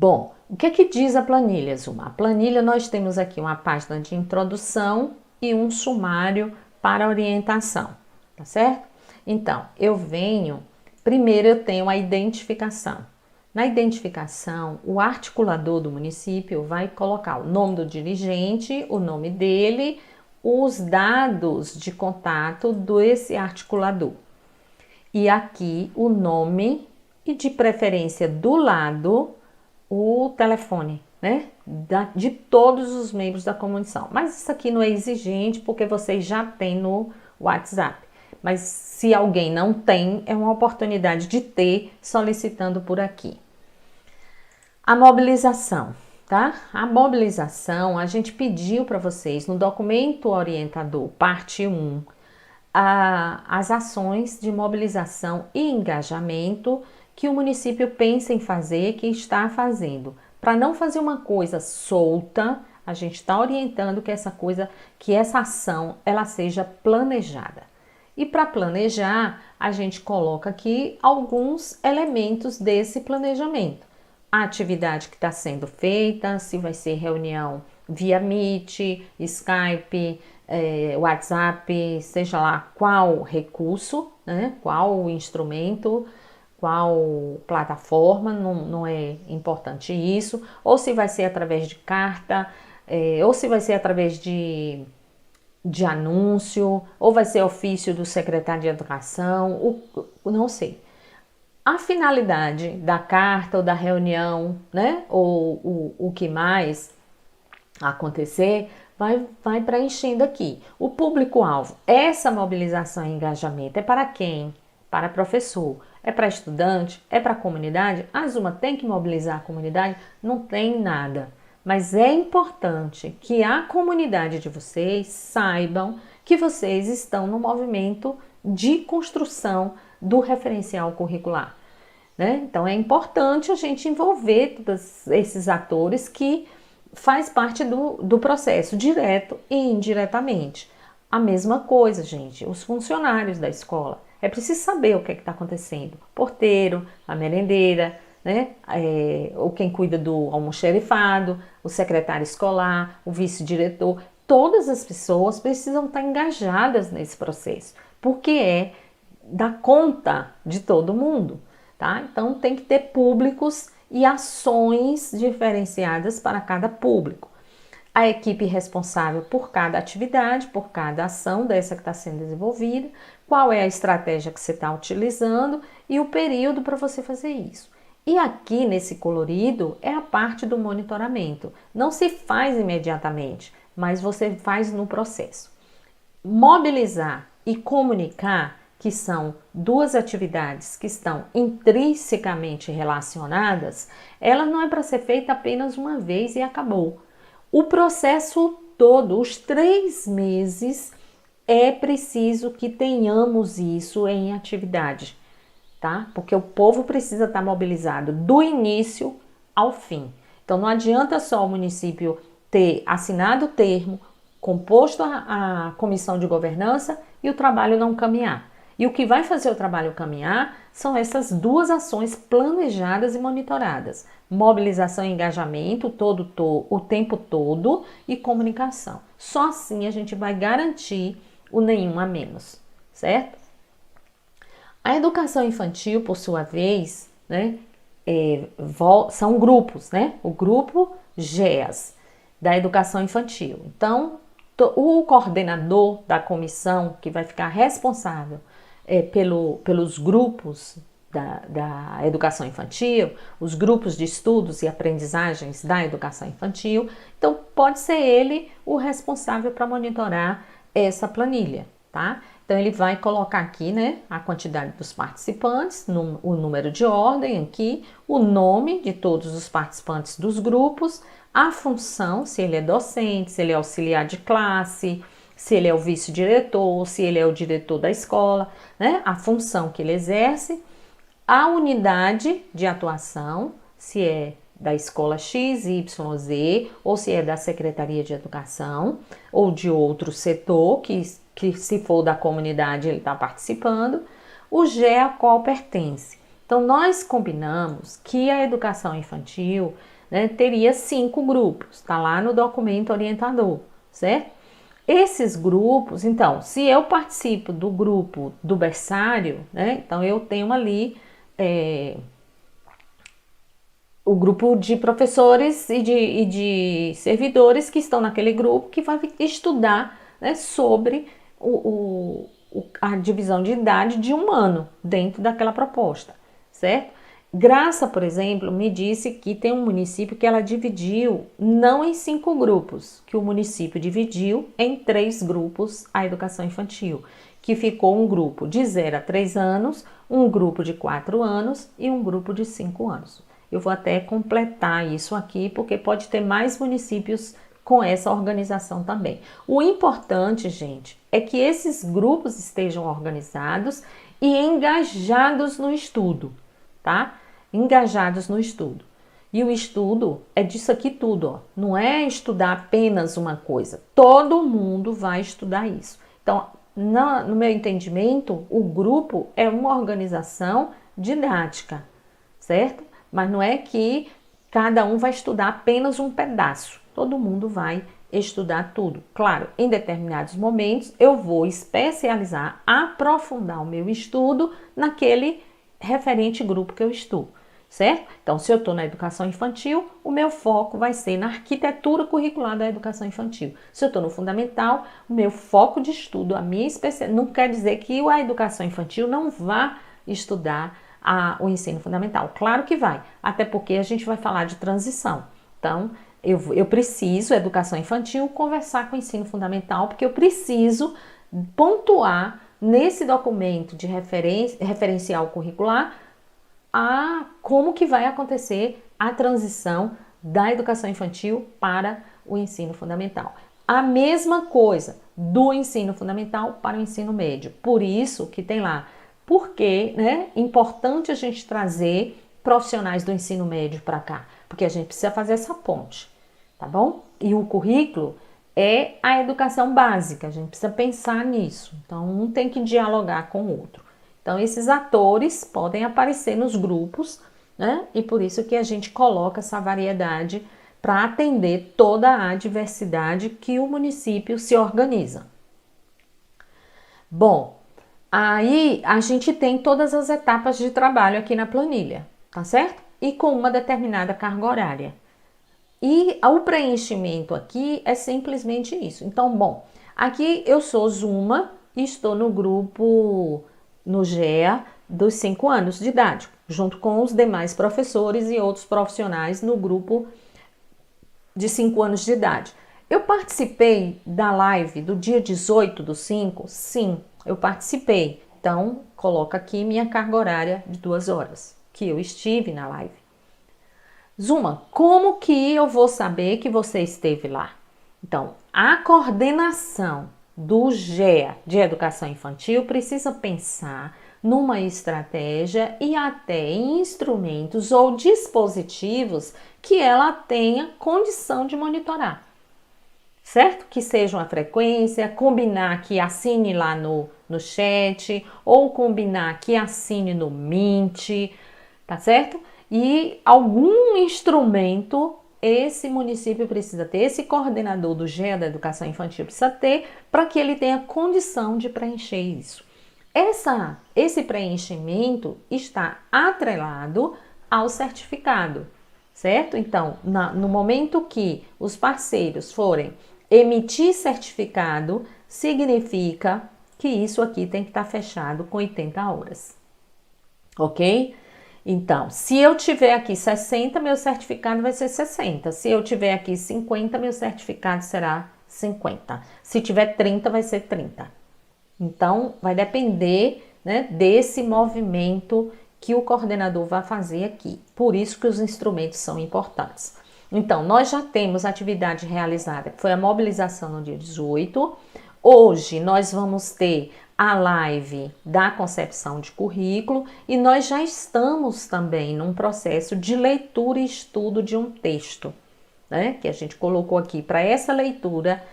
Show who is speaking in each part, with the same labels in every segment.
Speaker 1: Bom, o que é que diz a planilha, Zuma? A planilha, nós temos aqui uma página de introdução e um sumário para orientação, tá certo? Então, primeiro eu tenho a identificação. Na identificação, o articulador do município vai colocar o nome do dirigente, o nome dele, os dados de contato desse articulador. E aqui o nome e, de preferência, do lado, o telefone, né? De todos os membros da comissão. Mas isso aqui não é exigente porque vocês já têm no WhatsApp. Mas se alguém não tem, é uma oportunidade de ter solicitando por aqui. A mobilização, tá? A mobilização, a gente pediu para vocês no documento orientador, parte 1, as ações de mobilização e engajamento que o município pensa em fazer, que está fazendo. Para não fazer uma coisa solta, a gente está orientando que essa ação, ela seja planejada. E para planejar, a gente coloca aqui alguns elementos desse planejamento. A atividade que está sendo feita, se vai ser reunião via Meet, Skype, WhatsApp, seja lá qual recurso, né? Qual instrumento, qual plataforma, não é importante isso, ou se vai ser através de carta, ou se vai ser através de anúncio, ou vai ser ofício do secretário de educação, não sei. A finalidade da carta ou da reunião, né, ou o que mais acontecer, vai preenchendo aqui. O público-alvo, essa mobilização e engajamento é para quem? Para professor, é para estudante, é para a comunidade? A Zuma tem que mobilizar a comunidade? Não tem nada. Mas é importante que a comunidade de vocês saibam que vocês estão no movimento de construção do referencial curricular, né? Então é importante a gente envolver todos esses atores que faz parte do processo, direto e indiretamente. A mesma coisa, gente, os funcionários da escola. É preciso saber o que está acontecendo. Porteiro, a merendeira, né? Ou quem cuida do almoxerifado, o secretário escolar, o vice-diretor. Todas as pessoas precisam estar engajadas nesse processo, porque é da conta de todo mundo, tá? Então tem que ter públicos e ações diferenciadas para cada público. A equipe responsável por cada atividade, por cada ação dessa que está sendo desenvolvida, qual é a estratégia que você está utilizando e o período para você fazer isso. E aqui nesse colorido é a parte do monitoramento. Não se faz imediatamente, mas você faz no processo. Mobilizar e comunicar, que são duas atividades que estão intrinsecamente relacionadas, ela não é para ser feita apenas uma vez e acabou. O processo todo, os 3 meses, é preciso que tenhamos isso em atividade, tá? Porque o povo precisa estar mobilizado do início ao fim. Então não adianta só o município ter assinado o termo, composto a comissão de governança e o trabalho não caminhar. E o que vai fazer o trabalho caminhar são essas 2 ações planejadas e monitoradas. Mobilização e engajamento o tempo todo e comunicação. Só assim a gente vai garantir o nenhum a menos, certo? A educação infantil, por sua vez, né, são grupos, né? O grupo GEAS, da educação infantil. Então, o coordenador da comissão, que vai ficar responsável pelos grupos da educação infantil, os grupos de estudos e aprendizagens da educação infantil, então pode ser ele o responsável para monitorar essa planilha, tá? Então ele vai colocar aqui, né, a quantidade dos participantes, o número de ordem aqui, o nome de todos os participantes dos grupos, a função, se ele é docente, se ele é auxiliar de classe, se ele é o vice-diretor, se ele é o diretor da escola, né? A função que ele exerce, a unidade de atuação, se é da escola X, Y, Z, ou se é da Secretaria de Educação, ou de outro setor, que se for da comunidade ele está participando, o G a qual pertence. Então, nós combinamos que a educação infantil, né, teria 5 grupos, está lá no documento orientador, certo? Esses grupos, então, se eu participo do grupo do berçário, né, então eu tenho ali o grupo de professores e de servidores que estão naquele grupo que vai estudar, né, sobre a divisão de idade de um ano dentro daquela proposta, certo? Graça, por exemplo, me disse que tem um município que ela dividiu não em 5 grupos, que o município dividiu em 3 grupos a educação infantil, que ficou um grupo de 0 a 3 anos, um grupo de 4 anos e um grupo de 5 anos. Eu vou até completar isso aqui, porque pode ter mais municípios com essa organização também. O importante, gente, é que esses grupos estejam organizados e engajados no estudo, tá? Engajados no estudo. E o estudo é disso aqui tudo, ó. Não é estudar apenas uma coisa. Todo mundo vai estudar isso. Então, no meu entendimento, o grupo é uma organização didática, certo? Mas não é que cada um vai estudar apenas um pedaço. Todo mundo vai estudar tudo. Claro, em determinados momentos eu vou especializar, aprofundar o meu estudo naquele referente grupo que eu estudo, certo? Então, se eu estou na educação infantil, o meu foco vai ser na arquitetura curricular da educação infantil. Se eu estou no fundamental, o meu foco de estudo, a minha especialidade, não quer dizer que a educação infantil não vá estudar o ensino fundamental. Claro que vai, até porque a gente vai falar de transição. Então, eu preciso, educação infantil, conversar com o ensino fundamental, porque eu preciso pontuar nesse documento de referencial curricular como que vai acontecer a transição da educação infantil para o ensino fundamental. A mesma coisa do ensino fundamental para o ensino médio. Por isso que tem lá, porque, né, é importante a gente trazer profissionais do ensino médio para cá, porque a gente precisa fazer essa ponte, tá bom? E o currículo é a educação básica, a gente precisa pensar nisso. Então, um tem que dialogar com o outro. Então, esses atores podem aparecer nos grupos, né? E por isso que a gente coloca essa variedade para atender toda a diversidade que o município se organiza. Bom, aí a gente tem todas as etapas de trabalho aqui na planilha, tá certo? E com uma determinada carga horária. E o preenchimento aqui é simplesmente isso. Então, bom, aqui eu sou Zuma e estou no grupo, no GEA, dos 5 anos de idade, junto com os demais professores e outros profissionais no grupo de 5 anos de idade. Eu participei da live do dia 18/5? Sim, eu participei. Então, coloca aqui minha carga horária de 2 horas, que eu estive na live. Zuma, como que eu vou saber que você esteve lá? Então, a coordenação do GEA de Educação Infantil precisa pensar numa estratégia e até em instrumentos ou dispositivos que ela tenha condição de monitorar, certo? Que seja uma frequência, combinar que assine lá no chat ou combinar que assine no Mint, tá certo? E algum instrumento esse município precisa ter, esse coordenador do GEA da Educação Infantil precisa ter para que ele tenha condição de preencher isso. Esse preenchimento está atrelado ao certificado, certo? Então, no momento que os parceiros forem emitir certificado, significa que isso aqui tem que estar fechado com 80 horas, ok? Então, se eu tiver aqui 60, meu certificado vai ser 60. Se eu tiver aqui 50, meu certificado será 50. Se tiver 30, vai ser 30. Então, vai depender, né, desse movimento que o coordenador vai fazer aqui. Por isso que os instrumentos são importantes. Então, nós já temos a atividade realizada, que foi a mobilização no dia 18. Hoje, nós vamos ter a live da concepção de currículo e nós já estamos também num processo de leitura e estudo de um texto, né? Que a gente colocou aqui para essa leitura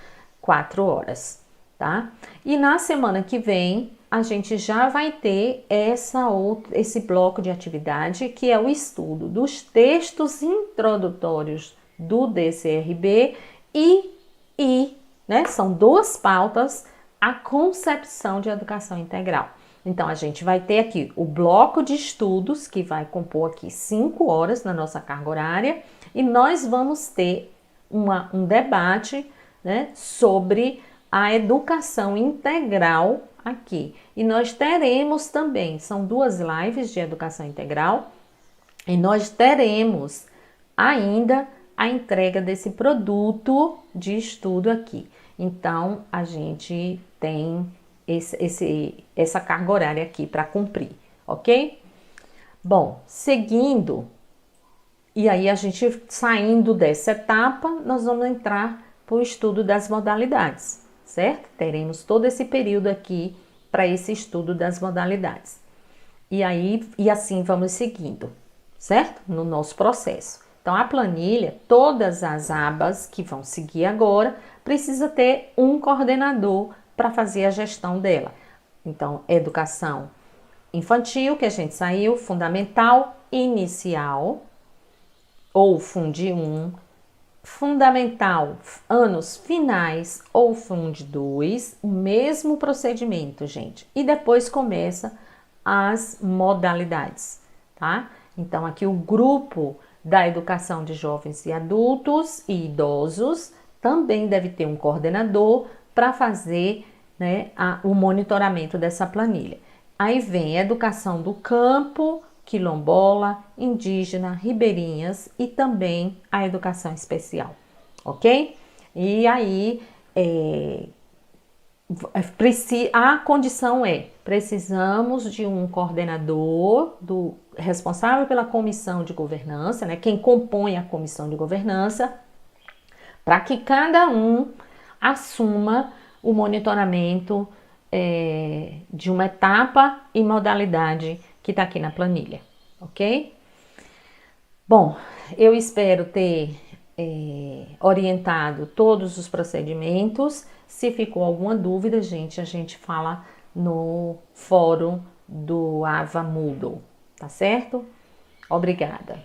Speaker 1: 4 horas, tá? E na semana que vem a gente já vai ter esse bloco de atividade, que é o estudo dos textos introdutórios do DCRB né, são duas pautas, a concepção de educação integral. Então, a gente vai ter aqui o bloco de estudos, que vai compor aqui 5 horas na nossa carga horária, e nós vamos ter um debate, né, sobre a educação integral aqui. E nós teremos também, são 2 lives de educação integral, e nós teremos ainda a entrega desse produto de estudo aqui. Então, a gente tem essa carga horária aqui para cumprir, ok? Bom, seguindo, e aí a gente saindo dessa etapa, nós vamos entrar para o estudo das modalidades, certo? Teremos todo esse período aqui para esse estudo das modalidades. E assim vamos seguindo, certo? No nosso processo. Então, a planilha, todas as abas que vão seguir agora, precisa ter um coordenador para fazer a gestão dela. Então, educação infantil, que a gente saiu, fundamental, inicial, ou Fundi 1, fundamental, anos finais, ou Fundi 2, o mesmo procedimento, gente. E depois começa as modalidades, tá? Então, aqui o grupo da educação de jovens e adultos e idosos também deve ter um coordenador para fazer, né, o monitoramento dessa planilha. Aí vem a educação do campo, quilombola, indígena, ribeirinhas e também a educação especial, ok? E aí a condição precisamos de um coordenador responsável pela comissão de governança, né, quem compõe a comissão de governança, para que cada um assuma o monitoramento de uma etapa e modalidade que está aqui na planilha, ok? Bom, eu espero ter orientado todos os procedimentos. Se ficou alguma dúvida, gente, a gente fala no fórum do Ava Moodle, tá certo? Obrigada.